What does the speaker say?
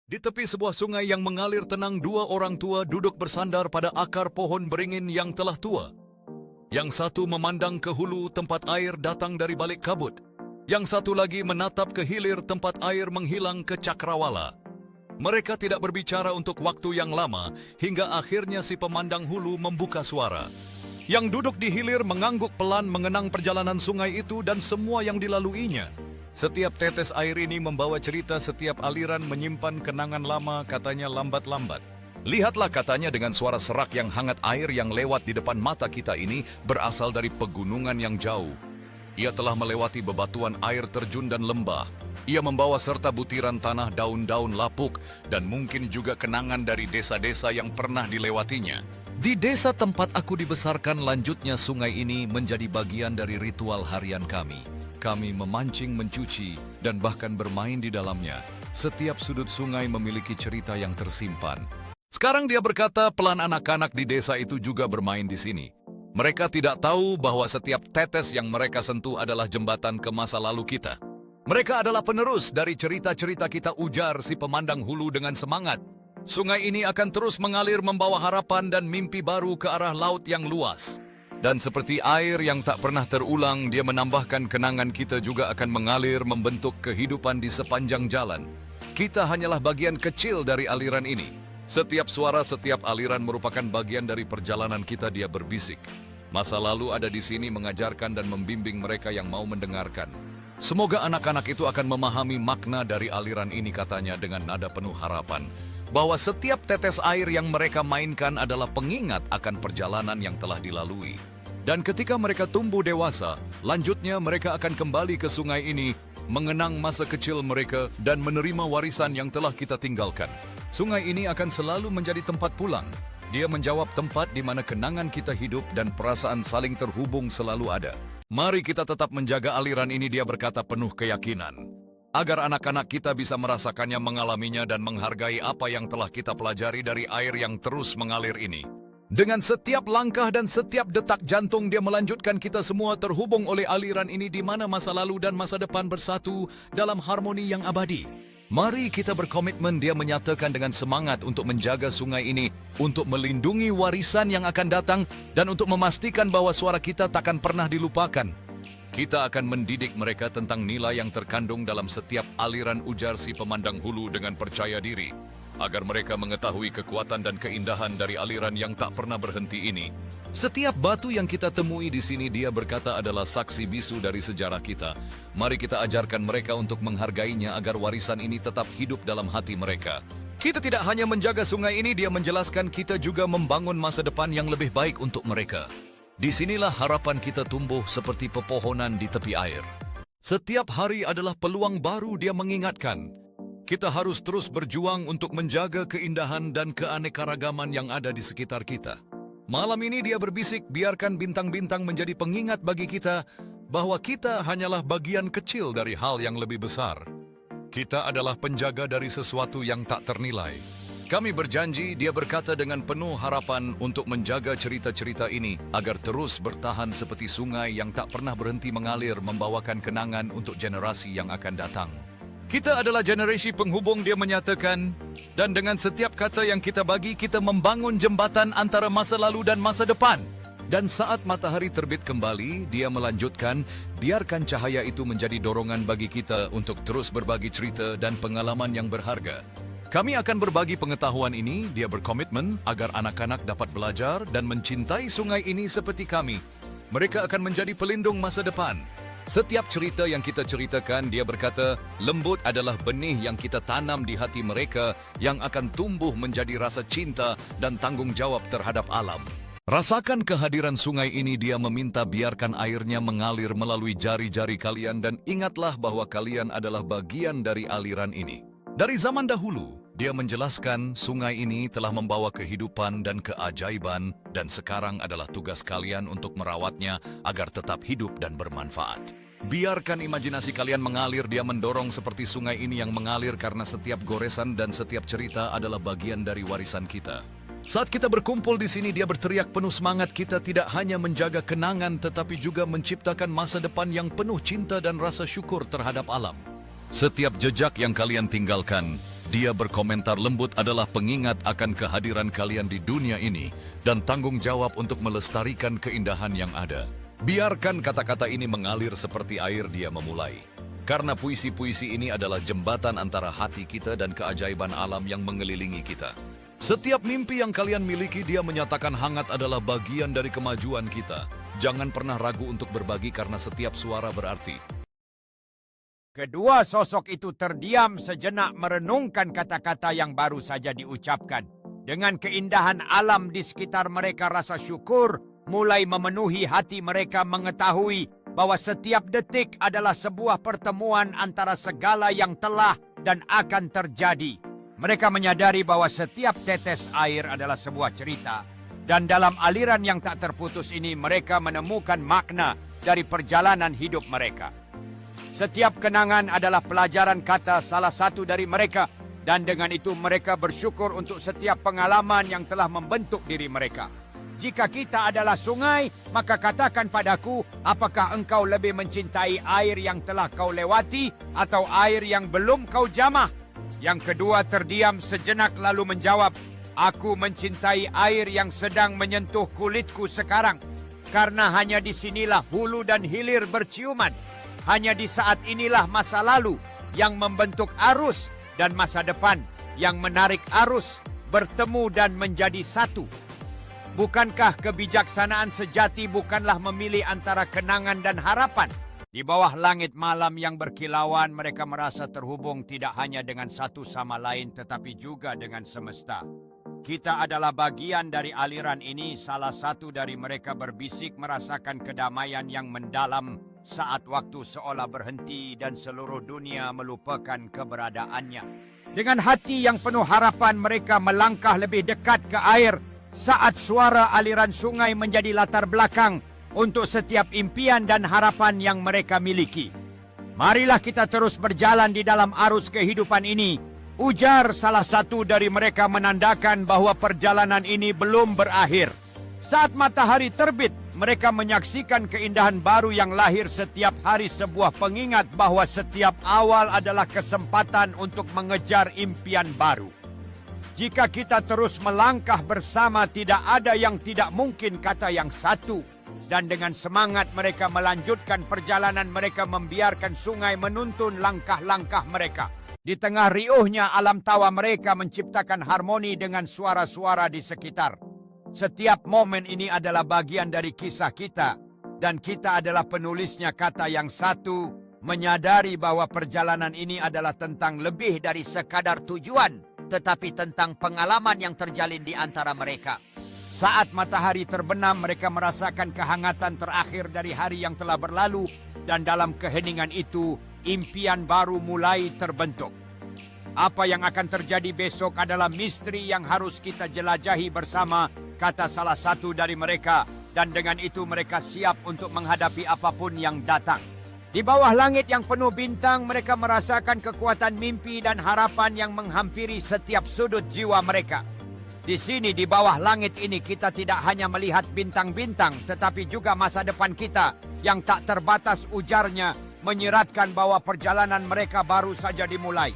Di tepi sebuah sungai yang mengalir tenang, dua orang tua duduk bersandar pada akar pohon beringin yang telah tua. Yang satu memandang ke hulu tempat air datang dari balik kabut. Yang satu lagi menatap ke hilir tempat air menghilang ke cakrawala. Mereka tidak berbicara untuk waktu yang lama hingga akhirnya si pemandang hulu membuka suara. Yang duduk di hilir mengangguk pelan mengenang perjalanan sungai itu dan semua yang dilaluinya. Setiap tetes air ini membawa cerita, setiap aliran menyimpan kenangan lama, katanya lambat-lambat. Lihatlah, katanya dengan suara serak yang hangat, air yang lewat di depan mata kita ini berasal dari pegunungan yang jauh. Ia telah melewati bebatuan air terjun dan lembah. Ia membawa serta butiran tanah, daun-daun lapuk, dan mungkin juga kenangan dari desa-desa yang pernah dilewatinya. Di desa tempat aku dibesarkan, lanjutnya sungai ini menjadi bagian dari ritual harian kami. Kami memancing, mencuci, dan bahkan bermain di dalamnya. Setiap sudut sungai memiliki cerita yang tersimpan. Sekarang dia berkata, pelan anak-anak di desa itu juga bermain di sini. Mereka tidak tahu bahwa setiap tetes yang mereka sentuh adalah jembatan ke masa lalu kita. Mereka adalah penerus dari cerita-cerita kita, ujar si pemandang hulu dengan semangat. Sungai ini akan terus mengalir membawa harapan dan mimpi baru ke arah laut yang luas. Dan seperti air yang tak pernah terulang, dia menambahkan kenangan kita juga akan mengalir membentuk kehidupan di sepanjang jalan. Kita hanyalah bagian kecil dari aliran ini. Setiap suara, setiap aliran merupakan bagian dari perjalanan kita, dia berbisik. Masa lalu ada di sini mengajarkan dan membimbing mereka yang mau mendengarkan. Semoga anak-anak itu akan memahami makna dari aliran ini, katanya dengan nada penuh harapan. Bahwa setiap tetes air yang mereka mainkan adalah pengingat akan perjalanan yang telah dilalui. Dan ketika mereka tumbuh dewasa, lanjutnya mereka akan kembali ke sungai ini, mengenang masa kecil mereka dan menerima warisan yang telah kita tinggalkan. Sungai ini akan selalu menjadi tempat pulang. Dia menjawab tempat di mana kenangan kita hidup dan perasaan saling terhubung selalu ada. Mari kita tetap menjaga aliran ini, dia berkata penuh keyakinan. Agar anak-anak kita bisa merasakannya, mengalaminya, dan menghargai apa yang telah kita pelajari dari air yang terus mengalir ini. Dengan setiap langkah dan setiap detak jantung, dia melanjutkan kita semua terhubung oleh aliran ini di mana masa lalu dan masa depan bersatu dalam harmoni yang abadi. Mari kita berkomitmen, dia menyatakan dengan semangat, untuk menjaga sungai ini, untuk melindungi warisan yang akan datang, dan untuk memastikan bahwa suara kita takkan pernah dilupakan. Kita akan mendidik mereka tentang nilai yang terkandung dalam setiap aliran, ujar si pemandang hulu dengan percaya diri. Agar mereka mengetahui kekuatan dan keindahan dari aliran yang tak pernah berhenti ini. Setiap batu yang kita temui di sini, dia berkata, adalah saksi bisu dari sejarah kita. Mari kita ajarkan mereka untuk menghargainya agar warisan ini tetap hidup dalam hati mereka. Kita tidak hanya menjaga sungai ini, dia menjelaskan, kita juga membangun masa depan yang lebih baik untuk mereka. Disinilah harapan kita tumbuh seperti pepohonan di tepi air. Setiap hari adalah peluang baru, dia mengingatkan. Kita harus terus berjuang untuk menjaga keindahan dan keanekaragaman yang ada di sekitar kita. Malam ini dia berbisik, biarkan bintang-bintang menjadi pengingat bagi kita bahwa kita hanyalah bagian kecil dari hal yang lebih besar. Kita adalah penjaga dari sesuatu yang tak ternilai. Kami berjanji, dia berkata dengan penuh harapan, untuk menjaga cerita-cerita ini agar terus bertahan seperti sungai yang tak pernah berhenti mengalir, membawakan kenangan untuk generasi yang akan datang. Kita adalah generasi penghubung, dia menyatakan, dan dengan setiap kata yang kita bagi, kita membangun jembatan antara masa lalu dan masa depan. Dan saat matahari terbit kembali, dia melanjutkan, biarkan cahaya itu menjadi dorongan bagi kita untuk terus berbagi cerita dan pengalaman yang berharga. Kami akan berbagi pengetahuan ini, dia berkomitmen, agar anak-anak dapat belajar dan mencintai sungai ini seperti kami. Mereka akan menjadi pelindung masa depan. Setiap cerita yang kita ceritakan, dia berkata, lembut adalah benih yang kita tanam di hati mereka yang akan tumbuh menjadi rasa cinta dan tanggung jawab terhadap alam. Rasakan kehadiran sungai ini, dia meminta, biarkan airnya mengalir melalui jari-jari kalian dan ingatlah bahwa kalian adalah bagian dari aliran ini. Dari zaman dahulu, dia menjelaskan, sungai ini telah membawa kehidupan dan keajaiban, dan sekarang adalah tugas kalian untuk merawatnya agar tetap hidup dan bermanfaat. Biarkan imajinasi kalian mengalir, dia mendorong, seperti sungai ini yang mengalir karena setiap goresan dan setiap cerita adalah bagian dari warisan kita. Saat kita berkumpul di sini, dia berteriak penuh semangat, kita tidak hanya menjaga kenangan tetapi juga menciptakan masa depan yang penuh cinta dan rasa syukur terhadap alam. Setiap jejak yang kalian tinggalkan Dia berkomentar lembut adalah pengingat akan kehadiran kalian di dunia ini dan tanggung jawab untuk melestarikan keindahan yang ada. Biarkan kata-kata ini mengalir seperti air, dia memulai. Karena puisi-puisi ini adalah jembatan antara hati kita dan keajaiban alam yang mengelilingi kita. Setiap mimpi yang kalian miliki, dia menyatakan hangat adalah bagian dari kemajuan kita. Jangan pernah ragu untuk berbagi karena setiap suara berarti. Kedua sosok itu terdiam sejenak merenungkan kata-kata yang baru saja diucapkan. Dengan keindahan alam di sekitar mereka, rasa syukur mulai memenuhi hati mereka mengetahui bahwa setiap detik adalah sebuah pertemuan antara segala yang telah dan akan terjadi. Mereka menyadari bahwa setiap tetes air adalah sebuah cerita. Dan dalam aliran yang tak terputus ini, mereka menemukan makna dari perjalanan hidup mereka. Setiap kenangan adalah pelajaran kata salah satu dari mereka. Dan dengan itu mereka bersyukur untuk setiap pengalaman yang telah membentuk diri mereka. Jika kita adalah sungai, maka katakan padaku, apakah engkau lebih mencintai air yang telah kau lewati atau air yang belum kau jamah? Yang kedua terdiam sejenak lalu menjawab, aku mencintai air yang sedang menyentuh kulitku sekarang. Karena hanya di sinilah hulu dan hilir berciuman. Hanya di saat inilah masa lalu yang membentuk arus dan masa depan yang menarik arus bertemu dan menjadi satu. Bukankah kebijaksanaan sejati bukanlah memilih antara kenangan dan harapan? Di bawah langit malam yang berkilauan, mereka merasa terhubung tidak hanya dengan satu sama lain, tetapi juga dengan semesta. Kita adalah bagian dari aliran ini. Salah satu dari mereka berbisik merasakan kedamaian yang mendalam saat waktu seolah berhenti dan seluruh dunia melupakan keberadaannya. Dengan hati yang penuh harapan, mereka melangkah lebih dekat ke air saat suara aliran sungai menjadi latar belakang untuk setiap impian dan harapan yang mereka miliki. Marilah kita terus berjalan di dalam arus kehidupan ini, ujar salah satu dari mereka menandakan bahwa perjalanan ini belum berakhir. Saat matahari terbit, mereka menyaksikan keindahan baru yang lahir setiap hari, sebuah pengingat bahwa setiap awal adalah kesempatan untuk mengejar impian baru. Jika kita terus melangkah bersama, tidak ada yang tidak mungkin, kata yang satu. Dan dengan semangat mereka melanjutkan perjalanan mereka, membiarkan sungai menuntun langkah-langkah mereka. Di tengah riuhnya alam tawa, mereka menciptakan harmoni dengan suara-suara di sekitar. Setiap momen ini adalah bagian dari kisah kita. Dan kita adalah penulisnya, kata yang satu, menyadari bahwa perjalanan ini adalah tentang lebih dari sekadar tujuan, tetapi tentang pengalaman yang terjalin di antara mereka. Saat matahari terbenam, mereka merasakan kehangatan terakhir dari hari yang telah berlalu, dan dalam keheningan itu, impian baru mulai terbentuk. Apa yang akan terjadi besok adalah misteri yang harus kita jelajahi bersama, kata salah satu dari mereka, dan dengan itu mereka siap untuk menghadapi apapun yang datang. Di bawah langit yang penuh bintang, mereka merasakan kekuatan mimpi dan harapan yang menghampiri setiap sudut jiwa mereka. Di sini, di bawah langit ini, kita tidak hanya melihat bintang-bintang, tetapi juga masa depan kita yang tak terbatas, ujarnya, menyiratkan bahwa perjalanan mereka baru saja dimulai.